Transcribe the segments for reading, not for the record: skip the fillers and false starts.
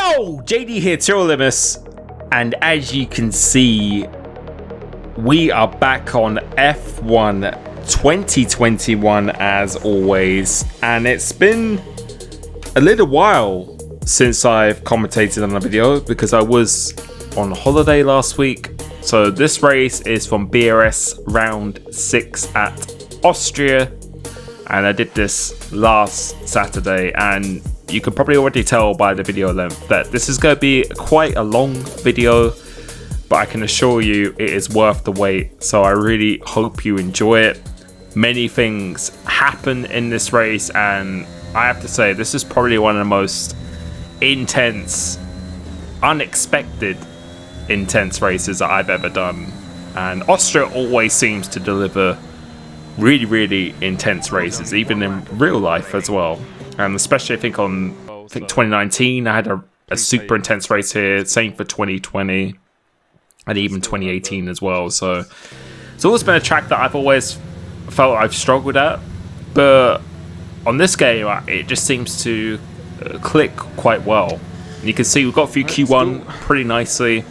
Yo, JD here, Limitless, and as you can see, we are back on F1 2021 as always, and it's been a little while since I've commentated on a video because I was on holiday last week. So this race is from BRS round 6 at Austria, and I did this last Saturday, and you can probably already tell by the video length that this is going to be quite a long video, but I can assure you it is worth the wait. So I really hope you enjoy it. Many things happen in this race, and I have to say this is probably one of the most intense, unexpected intense races that I've ever done. And Austria always seems to deliver really intense races, even in real life as well. And especially I think 2019 I had a super intense race here, same for 2020 and even 2018 as well. So it's always been a track that I've always felt I've struggled at, but on this game it just seems to click quite well. And you can see we've got a few Q1 pretty nicely.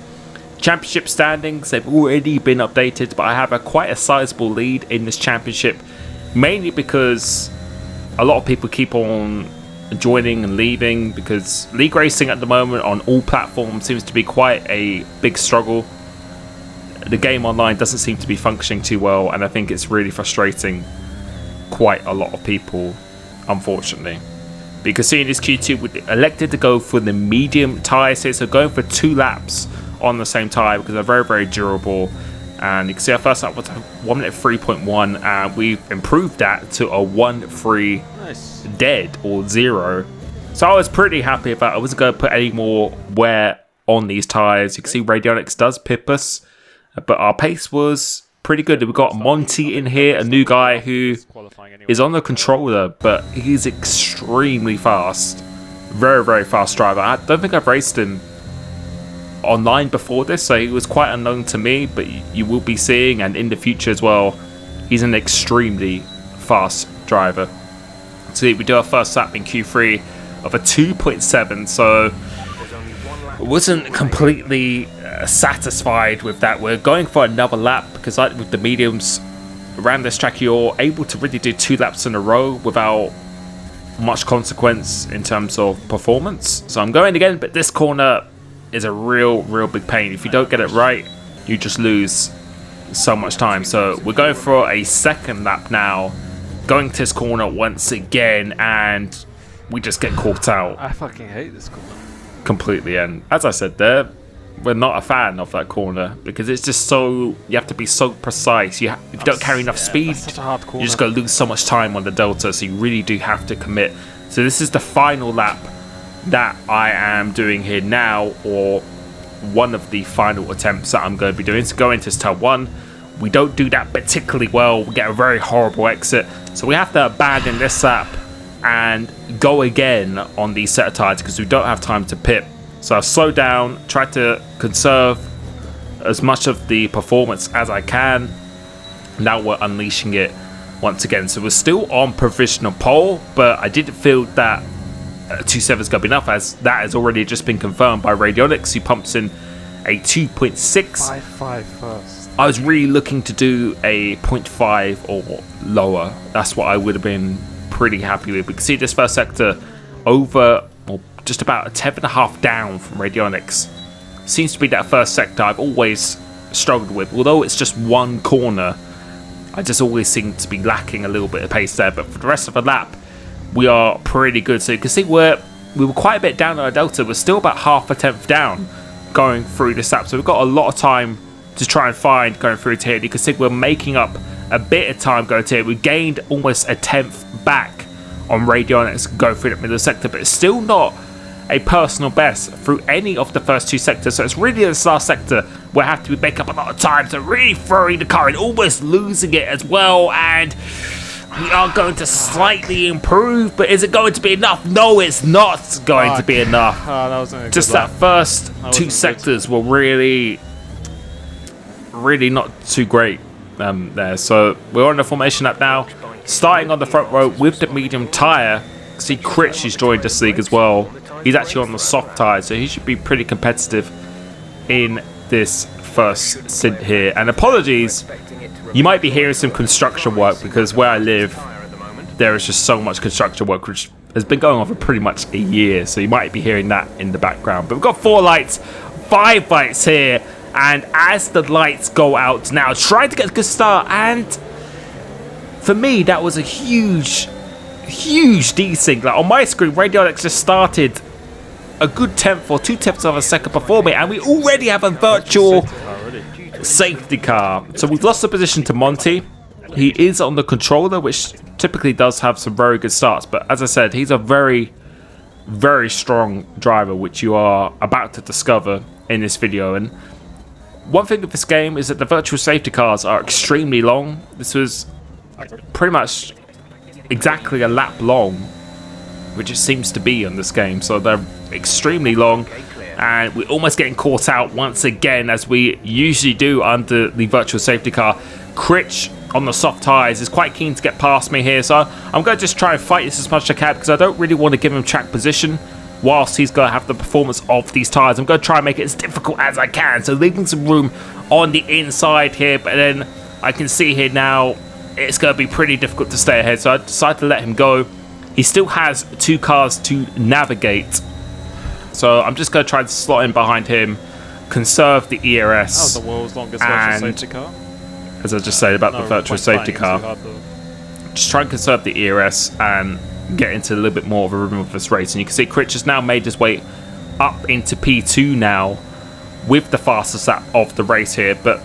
Championship standings, they've already been updated, but I have quite a sizable lead in this championship, mainly because a lot of people keep on joining and leaving, because league racing at the moment on all platforms seems to be quite a big struggle. The game online doesn't seem to be functioning too well, and I think it's really frustrating quite a lot of people, unfortunately. Because seeing this Q2, we elected to go for the medium tyres here, so going for 2 laps on the same tyre because they're very durable. And you can see our first lap was 1 minute 3.1, and we've improved that to a 1.3 dead or 0. So I was pretty happy about it. I wasn't going to put any more wear on these tyres. You can see Radionics does pip us, but our pace was pretty good. We've got Monty in here, a new guy who is on the controller, but he's extremely fast. Very fast driver. I don't think I've raced him online before this, so he was quite unknown to me, but you will be seeing, and in the future as well, he's an extremely fast driver. So we do our first lap in Q3 of a 2.7, so wasn't completely satisfied with that. We're going for another lap because, like with the mediums around this track, you're able to really do 2 laps in a row without much consequence in terms of performance. So I'm going again, but this corner is a real big pain. If you don't get it right, you just lose so much time. So we're going for a second lap now, going to this corner once again, and we just get caught out. I fucking hate this corner completely. And as I said there, we're not a fan of that corner because it's just so, you have to be so precise. If you don't carry enough speed, such a hard corner. You're just going to lose so much time on the delta, so you really do have to commit. So this is the final lap that I am doing here now, or one of the final attempts that I'm going to be doing. So go into turn 1, we don't do that particularly well, we get a very horrible exit, so we have to abandon this lap and go again on these set of tyres because we don't have time to pit. So I've slowed down, tried to conserve as much of the performance as I can. Now we're unleashing it once again. So we're still on provisional pole, but I didn't feel that 2.7 is going to be enough, as that has already just been confirmed by Radionics, who pumps in a 2.6. 5.5 first. I was really looking to do a 0.5 or lower. That's what I would have been pretty happy with. We can see this first sector over, or just about a 10.5 down from Radionics. Seems to be that first sector I've always struggled with. Although it's just one corner, I just always seem to be lacking a little bit of pace there. But for the rest of the lap, we are pretty good. So you can see we were quite a bit down on our delta. We're still about half a tenth down going through this lap. So we've got a lot of time to try and find going through to here. You can see we're making up a bit of time going to here. We gained almost a tenth back on Radionics going through the middle sector, but it's still not a personal best through any of the first 2 sectors. So it's really this last sector where I have to make up a lot of time. So really throwing the car and almost losing it as well. And we are going to slightly improve, but is it going to be enough? No, it's not going to be enough. That wasn't just that first 2 sectors were really not too great there. So we're on the formation lap now, starting on the front row with the medium tyre. See Critch, who's joined this league as well. he's actually on the soft tyres, so he should be pretty competitive in this first stint here. And apologies, you might be hearing some construction work because where I live, there is just so much construction work which has been going on for pretty much a year, so you might be hearing that in the background. But we've got 4 lights, 5 lights here, and as the lights go out now, trying to get a good start, and for me that was a huge desync. Like on my screen, Radionics just started a good 10th or 2/10 of a second before me, and we already have a virtual safety car. So we've lost the position to Monty. He is on the controller, which typically does have some very good starts, but as I said, he's a very strong driver, which you are about to discover in this video. And one thing with this game is that the virtual safety cars are extremely long. This was pretty much exactly a lap long, which it seems to be on this game, so they're extremely long, and we're almost getting caught out once again, as we usually do under the virtual safety car. Critch on the soft tyres is quite keen to get past me here, so I'm going to just try and fight this as much as I can, because I don't really want to give him track position whilst he's going to have the performance of these tyres. I'm going to try and make it as difficult as I can, so leaving some room on the inside here, but then I can see here now it's going to be pretty difficult to stay ahead, so I decided to let him go. He still has 2 cars to navigate, so I'm just going to try to slot in behind him, conserve the ERS. That was the world's longest virtual safety car. As I just said about the virtual safety car, just try and conserve the ERS and get into a little bit more of a rhythm of this race. And you can see Critch has now made his way up into P2 now with the fastest lap of the race here. But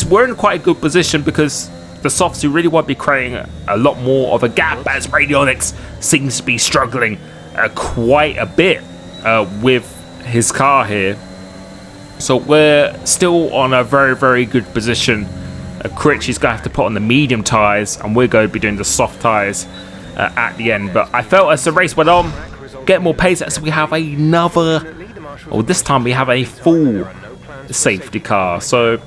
we're in quite a good position because the softs who really won't be creating a lot more of a gap, as Radionics seems to be struggling quite a bit with his car here. So we're still on a very good position. Critch is going to have to put on the medium tyres, and we're going to be doing the soft tyres at the end. But I felt as the race went on, get more pace, as we have another, or this time we have a full safety car. So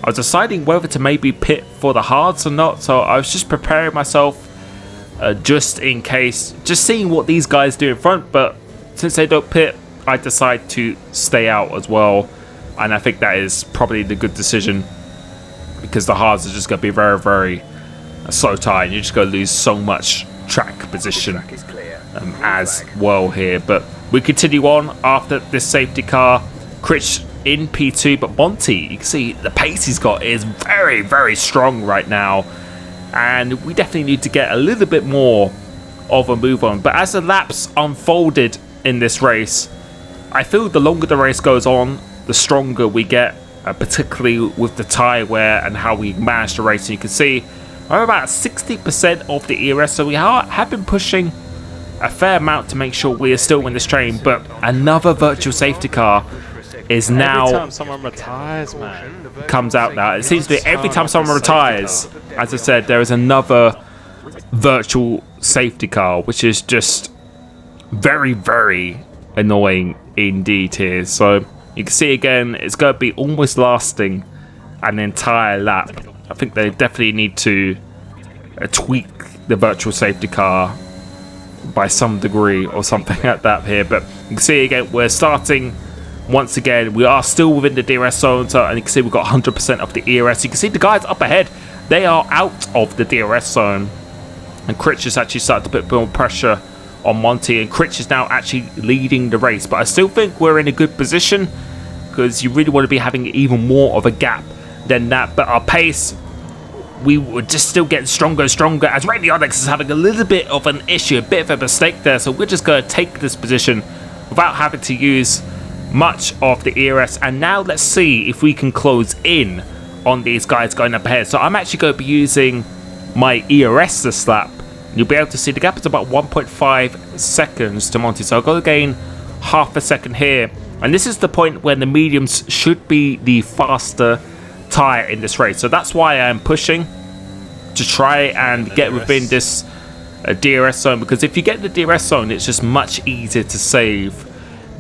I was deciding whether to maybe pit for the hards or not, so I was just preparing myself just in case, just seeing what these guys do in front. But since they don't pit, I decide to stay out as well, and I think that is probably the good decision, because the hards are just going to be very slow tight, and you're just going to lose so much track position as well here. But we continue on after this safety car. Critch in P2, but Monty, you can see the pace he's got is very strong right now, and we definitely need to get a little bit more of a move on. But as the laps unfolded in this race, I feel the longer the race goes on, the stronger we get, particularly with the tyre wear and how we manage the race. And you can see we're about 60% of the ERS, so we have been pushing a fair amount to make sure we are still in this train. But another virtual safety car is now every time someone retires, man, comes out now. It seems to be every time someone retires, as I said, there is another virtual safety car, which is just very annoying indeed here. So you can see again, it's going to be almost lasting an entire lap. I think they definitely need to tweak the virtual safety car by some degree or something like that here. But you can see again, we're starting once again. We are still within the DRS zone, so, and you can see we've got 100% of the ERS. You can see the guys up ahead, they are out of the DRS zone, and Critch has actually started to put more pressure on Monty, and Critch is now actually leading the race. But I still think we're in a good position, because you really want to be having even more of a gap than that. But our pace, we would just still get stronger and stronger, as Radionics is having a little bit of an issue, a bit of a mistake there. So we're just going to take this position without having to use much of the ERS. And now let's see if we can close in on these guys going up ahead. So I'm actually going to be using my ERS this lap. You'll be able to see the gap is about 1.5 seconds to Monty, so I'll go gain half a second here. And this is the point when the mediums should be the faster tyre in this race. So that's why I'm pushing to try and get within this DRS zone, because if you get the DRS zone, it's just much easier to save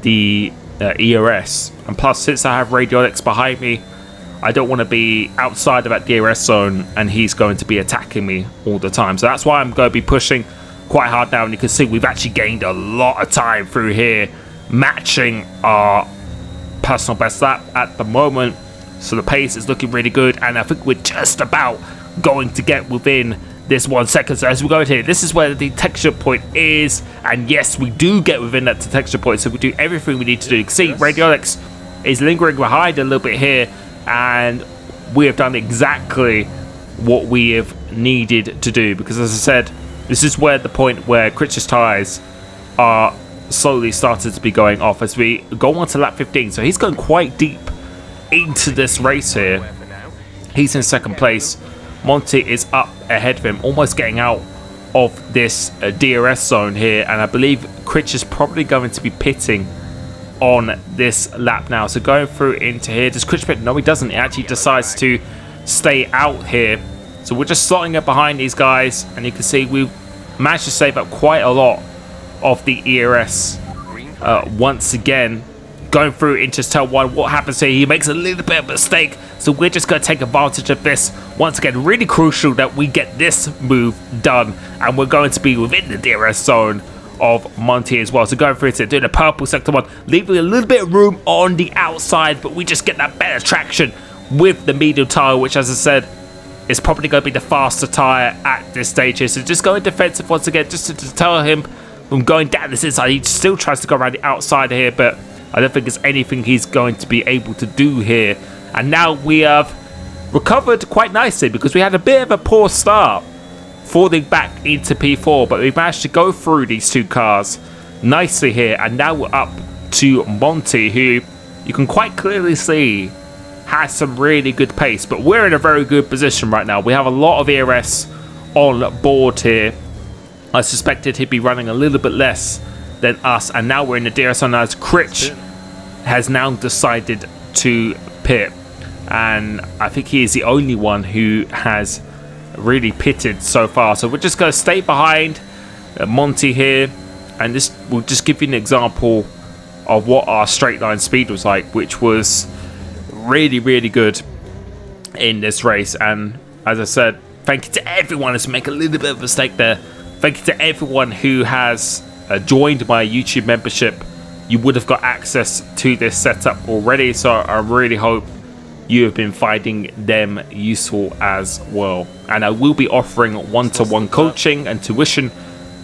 the ERS. And plus, since I have Radionics behind me, I don't want to be outside of that DRS zone and he's going to be attacking me all the time. So that's why I'm going to be pushing quite hard now. And you can see we've actually gained a lot of time through here matching our personal best lap at the moment. So the pace is looking really good, and I think we're just about going to get within this 1 second. So as we go here, this is where the detection point is, and yes, we do get within that detection point, so we do everything we need to do. You can see Radionics is lingering behind a little bit here, and we have done exactly what we have needed to do, because as I said, this is where the point where Critch's tyres are slowly started to be going off as we go on to lap 15. So he's going quite deep into this race here. He's in second place. Monty is up ahead of him, almost getting out of this DRS zone here, and I believe Critch is probably going to be pitting on this lap now. So going through into here, does Critch pit? No, he doesn't. He actually decides to stay out here. So we're just slotting up behind these guys, and you can see we've managed to save up quite a lot of the ERS once again. Going through into tail 1, what happens here? He makes a little bit of a mistake, so we're just going to take advantage of this. Once again, really crucial that we get this move done, and we're going to be within the DRS zone of Monty as well. So going through to doing the purple sector 1, leaving a little bit of room on the outside, but we just get that better traction with the medium tyre, which, as I said, is probably going to be the faster tyre at this stage here. So just going defensive once again, just to deter him from going down this inside. He still tries to go around the outside here, but I don't think there's anything he's going to be able to do here. And now we have recovered quite nicely, because we had a bit of a poor start falling back into P4, but we managed to go through these two cars nicely here, and now we're up to Monty, who you can quite clearly see has some really good pace, but we're in a very good position right now. We have a lot of ERS on board here. I suspected he'd be running a little bit less than us, and now we're in the DRS zone as Critch has now decided to pit, and I think he is the only one who has really pitted so far. So we're just going to stay behind Monty here, and this will just give you an example of what our straight line speed was like, which was really good in this race. And as I said, thank you to everyone who's made a little bit of a mistake there. Thank you to everyone who has joined my YouTube membership. You would have got access to this setup already, so I really hope you have been finding them useful as well. And I will be offering one-to-one coaching and tuition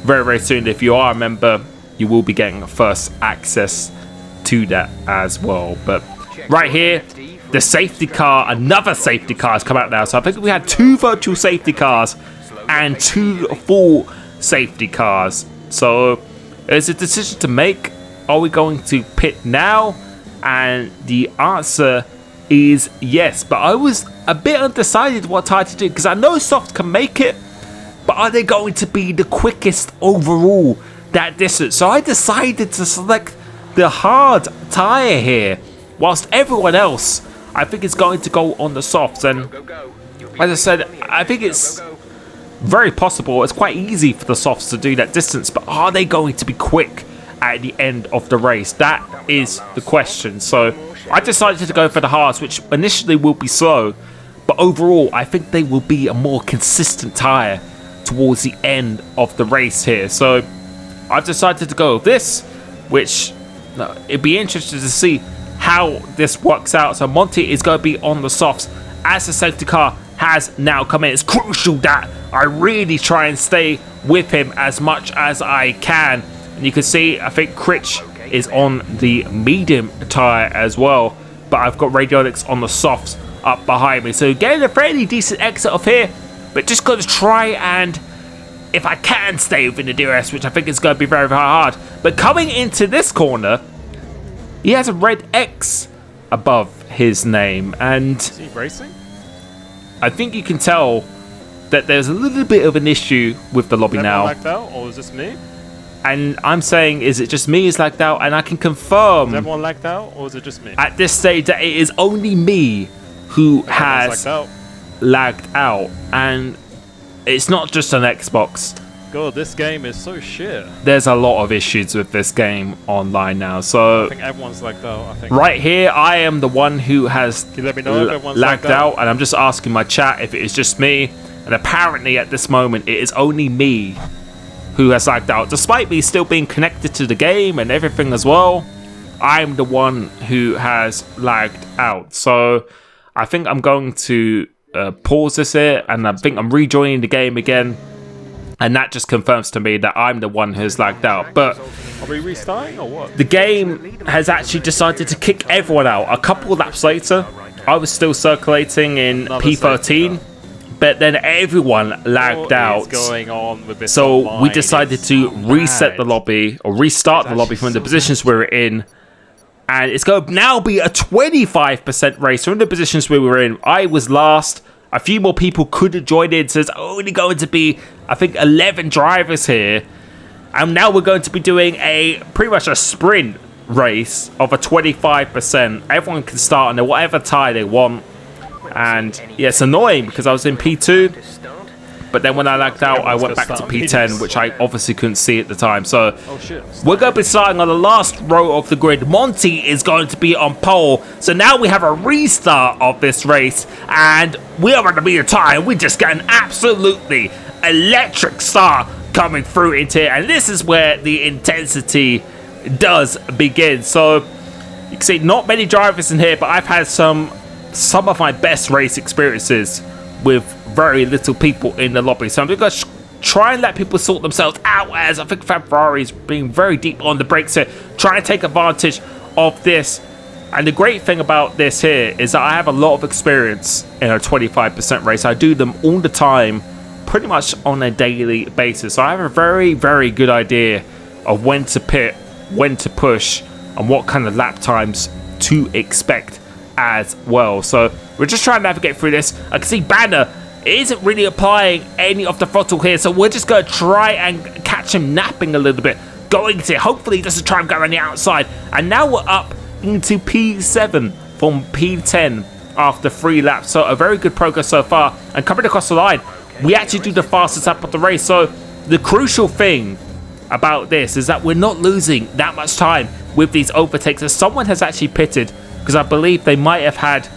very soon. If you are a member, you will be getting first access to that as well. But right here, the safety car, another safety car has come out now. So I think we had 2 virtual safety cars and 2 full safety cars. So there's a decision to make. Are we going to pit now? And the answer is yes, but I was a bit undecided what tyre to do, because I know soft can make it, but are they going to be the quickest overall that distance? So I decided to select the hard tyre here, whilst everyone else I think is going to go on the softs. And as I said, I think it's very possible, it's quite easy for the softs to do that distance, but are they going to be quick at the end of the race? That is the question. So I decided to go for the hards, which initially will be slow, but overall I think they will be a more consistent tyre towards the end of the race here. So I've decided to go with this, which it'd be interesting to see how this works out. So Monty is going to be on the softs as the safety car has now come in. It's crucial that I really try and stay with him as much as I can. And you can see, I think Critch is on the medium tyre as well, but I've got Radionics on the softs up behind me. So getting a fairly decent exit off here, but just got to try and, if I can, stay within the DRS, which I think is going to be very hard. But coming into this corner, he has a red X above his name, and is he racing? I think you can tell that there's a little bit of an issue with the lobby now. Like that, or is this me? And I'm saying, is it just me is lagged out? And I can confirm, Is everyone lagged out, or is it just me? at this stage, that it is only me who has lagged out. And it's not just an Xbox. God, this game is so shit. There's a lot of issues with this game online now. I So think everyone's lagged out. I think. right here, I am the one who has Can you let me know if everyone's lagged out. And I'm just asking my chat if it is just me. And apparently at this moment, it is only me who has lagged out, despite me still being connected to the game and everything as well. I'm the one who has lagged out. So I think I'm going to pause this here, and I think I'm rejoining the game again. And that just confirms to me that I'm the one who's lagged out. But are we restarting or what? the game has actually decided to kick everyone out. A couple of laps later, I was still circulating in P13, but then everyone lagged out. What is going on with this so online? we decided to reset the lobby, or restart the lobby from the positions we were in. And it's going to now be a 25% race. From the positions we were in, I was last. A few more people could have joined in, so it's only going to be, I think, 11 drivers here. And now we're going to be doing pretty much a sprint race of a 25%. Everyone can start on whatever tie they want. And yeah, it's annoying because I was in P2. But then when I lagged out, I went back to P10, which I obviously couldn't see at the time. So we're going to be starting on the last row of the grid. Monty is going to be on pole. So now we have a restart of this race. And we are going to be a tie. We just get an absolutely electric start coming through into here. And this is where the intensity does begin. So you can see not many drivers in here, but I've had some of my best race experiences with very little people in the lobby. So I'm going to try and let people sort themselves out, as I think Ferrari's being very deep on the brakes here, try and take advantage of this. And the great thing about this here is that I have a lot of experience in a 25% race. I do them all the time, pretty much on a daily basis. So I have a very, very good idea of when to pit, when to push, and what kind of lap times to expect as well. So we're just trying to navigate through this. I can see Banner isn't really applying any of the throttle here, so we're just going to try and catch him napping a little bit. Going to hopefully he doesn't try and go on the outside. And now we're up into P7 from P10 after 3 laps. So a very good progress so far. And coming across the line, we actually do the fastest lap of the race. So the crucial thing about this is that we're not losing that much time with these overtakes, as someone has actually pitted, because I believe they might have had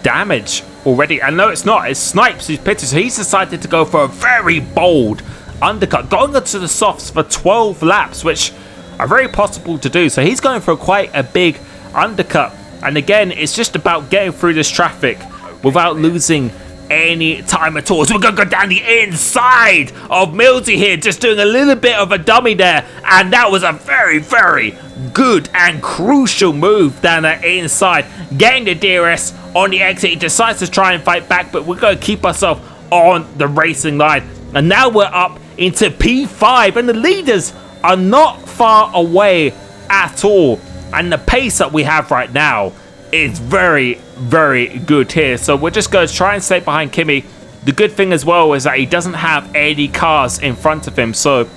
damage already. And no, it's not. It's Snipes who's pitted. So he's decided to go for a very bold undercut, going onto the softs for 12 laps, which are very possible to do. So he's going for quite a big undercut. And again, it's just about getting through this traffic without losing any time at all. So we're going to go down the inside of Milty here, just doing a little bit of a dummy there. And that was a very, very good and crucial move down the inside. Getting the DRS on the exit. He decides to try and fight back, but we're going to keep ourselves on the racing line. And now we're up into P5, and the leaders are not far away at all. And the pace that we have right now is very, very good here. So we're just going to try and stay behind Kimi. The good thing as well is that he doesn't have any cars in front of him, so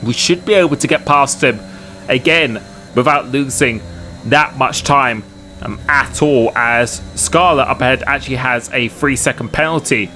we should be able to get past him again without losing that much time at all, as Scarlet up ahead actually has a 3-second penalty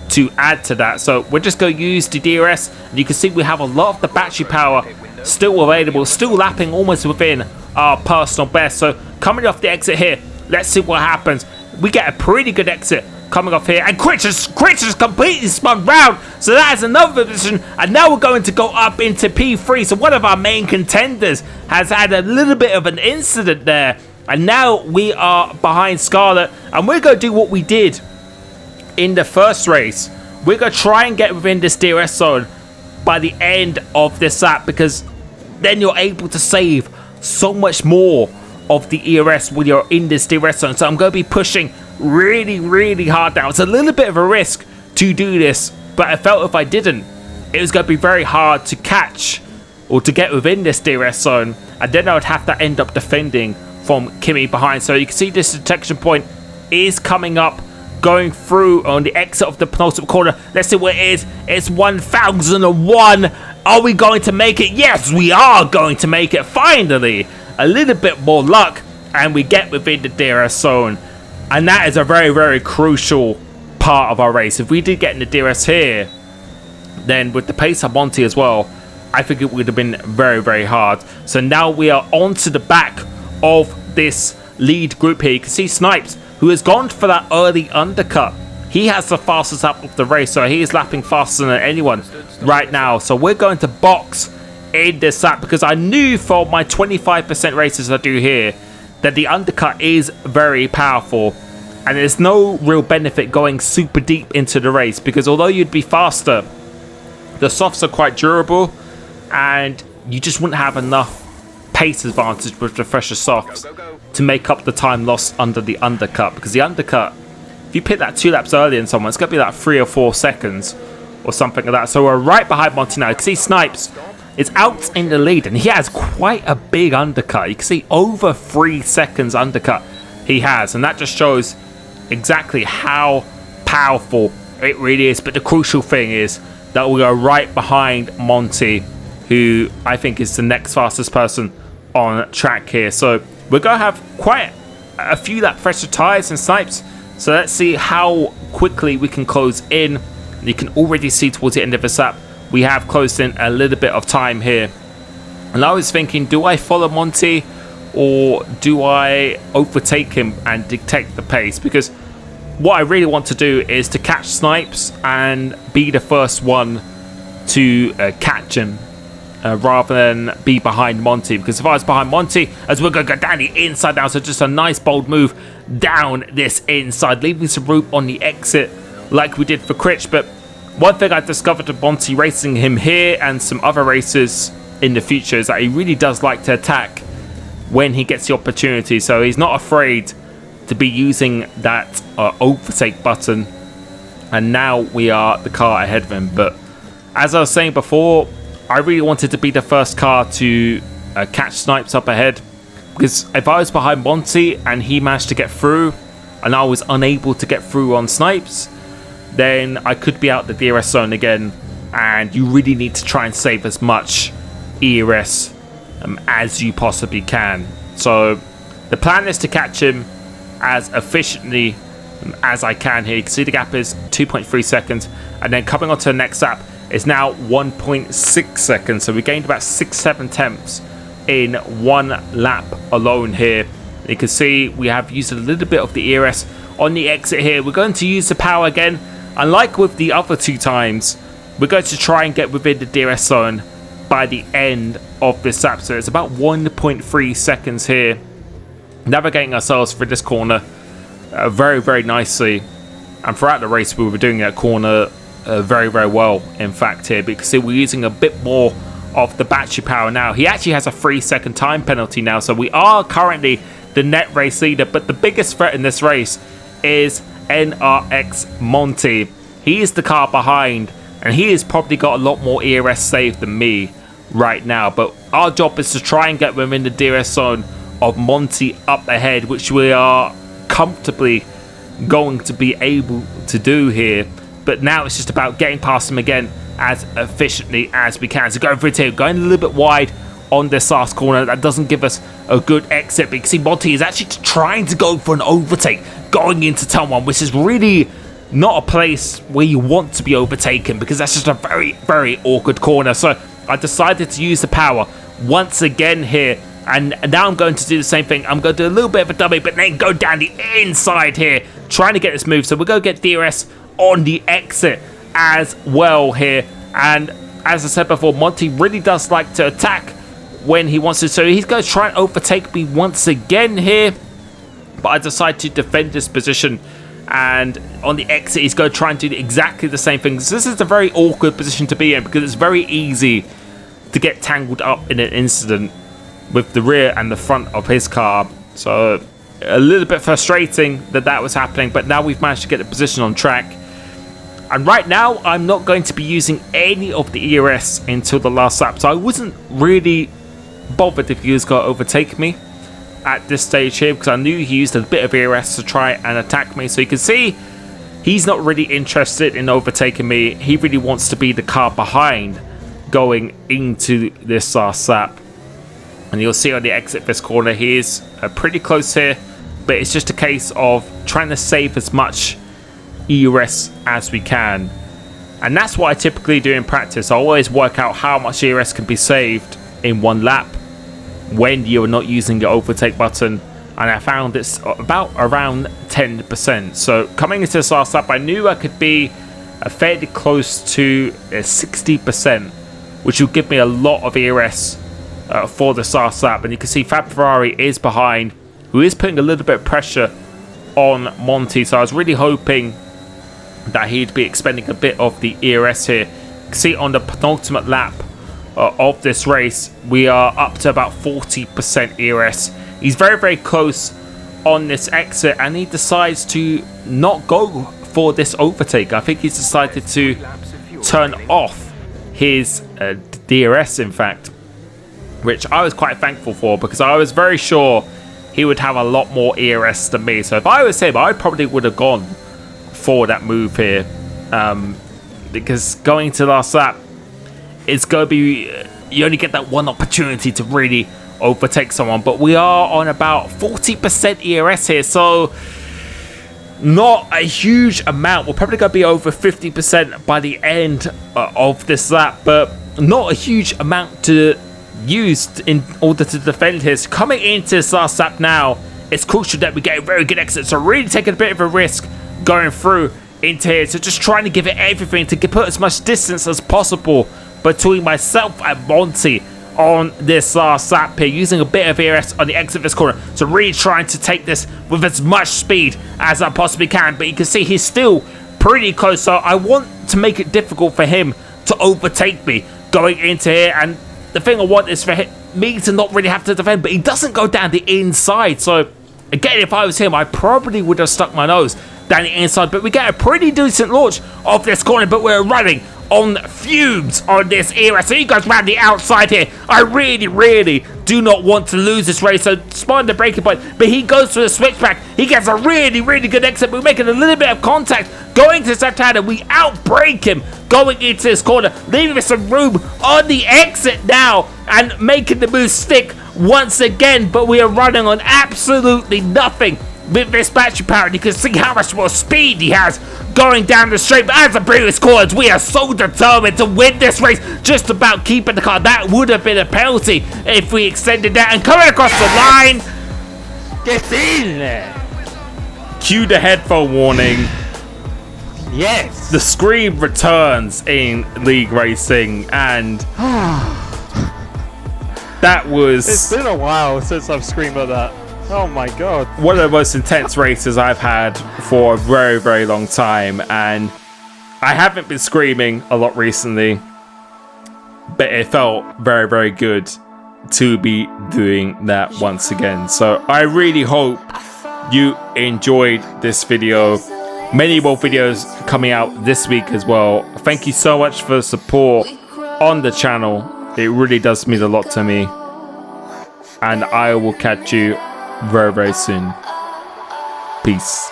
to add to that. So we're just going to use the DRS, and you can see we have a lot of the battery power still available, still lapping almost within our personal best. So coming off the exit here, let's see what happens. We get a pretty good exit coming off here, and Critch has completely spun round, so that is another position. And now we're going to go up into P3. So one of our main contenders has had a little bit of an incident there, and now we are behind Scarlet, and we're going to do what we did in the first race. We're going to try and get within this DRS zone by the end of this lap, because then you're able to save so much more of the ERS when you're in this DRS zone. So I'm going to be pushing really, really hard now. It's a little bit of a risk to do this, but I felt if I didn't, it was going to be very hard to catch or to get within this DRS zone, and then I would have to end up defending from Kimi behind. So you can see this detection point is coming up, going through on the exit of the penultimate corner. Let's see what it is. It's 1001. Are we going to make it? Yes, we are going to make it. Finally, a little bit more luck, and we get within the DRS zone. And that is a very, very crucial part of our race. If we did get in the DRS here, then with the pace of Monty as well, I think it would have been very, very hard. So now we are onto the back of this lead group here. You can see Snipes, who has gone for that early undercut. He has the fastest lap of the race, so he is lapping faster than anyone right now. So we're going to box in this lap, because I knew for my 25% races I do here that the undercut is very powerful, and there's no real benefit going super deep into the race, because although you'd be faster, the softs are quite durable and you just wouldn't have enough pace advantage with the fresher softs to make up the time lost under the undercut. Because the undercut, if you pit that 2 laps earlier than someone, it's going to be like 3 or 4 seconds or something like that. So we're right behind Monty now. You can see Snipes is out in the lead, and he has quite a big undercut. You can see over 3 seconds undercut he has, and that just shows exactly how powerful it really is. But the crucial thing is that we are right behind Monty, who I think is the next fastest person on track here. So we're going to have quite a few lap fresher tyres and Snipes. So let's see how quickly we can close in. You can already see towards the end of this lap, we have closed in a little bit of time here. And I was thinking, do I follow Monty or do I overtake him and dictate the pace? Because what I really want to do is to catch Snipes and be the first one to catch him, rather than be behind Monty. Because if I was behind Monty, as we're going to go down the inside now, so just a nice bold move down this inside, leaving some room on the exit like we did for Critch. But one thing I discovered with Monty racing him here and some other races in the future is that he really does like to attack when he gets the opportunity. So he's not afraid to be using that overtake button. And now we are the car ahead of him. But as I was saying before, I really wanted to be the first car to catch Snipes up ahead. Because if I was behind Monty and he managed to get through and I was unable to get through on Snipes, then I could be out the DRS zone again, and you really need to try and save as much ERS as you possibly can. So the plan is to catch him as efficiently as I can here. You can see the gap is 2.3 seconds, and then coming on to the next lap is now 1.6 seconds. So we gained about 6-7 tenths in 1 lap alone here. You can see we have used a little bit of the ERS on the exit here. We're going to use the power again. And like with the other 2 times, we're going to try and get within the DRS zone by the end of this lap. So it's about 1.3 seconds here, navigating ourselves through this corner very, very nicely. And throughout the race, we were doing that corner very, very well, in fact, here. But you can see we're using a bit more of the battery power now. He actually has a 3-second time penalty now. So we are currently the net race leader. But the biggest threat in this race is NRX Monty. He is the car behind, and he has probably got a lot more ERS saved than me right now. But our job is to try and get them in the DRS zone of Monty up ahead, which we are comfortably going to be able to do here. But now it's just about getting past him again as efficiently as we can. So going through it here, going a little bit wide on this last corner. That doesn't give us a good exit, but you can see Monty is actually trying to go for an overtake going into turn 1, which is really not a place where you want to be overtaken, because that's just a very, very awkward corner. So I decided to use the power once again here, and now I'm going to do the same thing. I'm going to do a little bit of a dummy, but then go down the inside here, trying to get this move. So we're going to get DRS on the exit as well here. And as I said before, Monty really does like to attack when he wants to, so he's going to try and overtake me once again here, but I decide to defend this position, and on the exit he's going to try and do exactly the same thing. So this is a very awkward position to be in, because it's very easy to get tangled up in an incident with the rear and the front of his car. So a little bit frustrating that was happening, but now we've managed to get the position on track. And right now I'm not going to be using any of the ERS until the last lap, so I wasn't really bothered if he was going to overtake me at this stage here, because I knew he used a bit of ERS to try and attack me. So you can see he's not really interested in overtaking me. He really wants to be the car behind going into this last lap. And you'll see on the exit this corner, he is pretty close here, but it's just a case of trying to save as much ERS as we can. And that's what I typically do in practice. I always work out how much ERS can be saved in 1 lap when you're not using the overtake button, and I found it's about around 10%. So coming into this last lap, I knew I could be fairly close to 60% which will give me a lot of ERS for the last lap. And you can see Fab Ferrari is behind, who is putting a little bit of pressure on Monty. So I was really hoping that he'd be expending a bit of the ERS here. You can see on the penultimate lap of this race, we are up to about 40% ERS. He's very, very close on this exit, and he decides to not go for this overtake. I think he's decided to turn off his DRS, in fact, which I was quite thankful for, because I was very sure he would have a lot more ERS than me. So if I was him, I probably would have gone for that move here, because going to the last lap, it's going to be, you only get that one opportunity to really overtake someone. But we are on about 40% ERS here, so not a huge amount. We're probably going to be over 50% by the end of this lap, but not a huge amount to use in order to defend here. So coming into this last lap now, it's crucial that we get a very good exit. So really taking a bit of a risk going through into here. So just trying to give it everything to put as much distance as possible between myself and Monty on this last lap here, using a bit of ERS on the exit of this corner. So really trying to take this with as much speed as I possibly can. But you can see he's still pretty close. So I want to make it difficult for him to overtake me going into here. And the thing I want is for me to not really have to defend. But he doesn't go down the inside. So again, if I was him, I probably would have stuck my nose down the inside. But we get a pretty decent launch of this corner. But we're running on fumes on this era. So he goes around the outside here. I really do not want to lose this race. So spotting the breaking point, but he goes for the switchback. He gets a really good exit. We're making a little bit of contact going to left hand, and we outbrake him going into this corner, leaving us some room on the exit now and making the move stick once again. But we are running on absolutely nothing with this battery power. You can see how much more speed he has going down the straight. But as the previous corners, we are so determined to win this race, just about keeping the car. That would have been a penalty if we extended that. And coming across the line, Get in there! cue the headphone warning. Yes! The scream returns in League Racing, and that was... It's been a while since I've screamed like that. Oh my god. one of the most intense races I've had for a very long time, and I haven't been screaming a lot recently, but it felt very good to be doing that once again. So I really hope you enjoyed this video. Many more videos coming out this week as well. Thank you so much for the support on the channel. It really does mean a lot to me, and I will catch you very soon. Peace.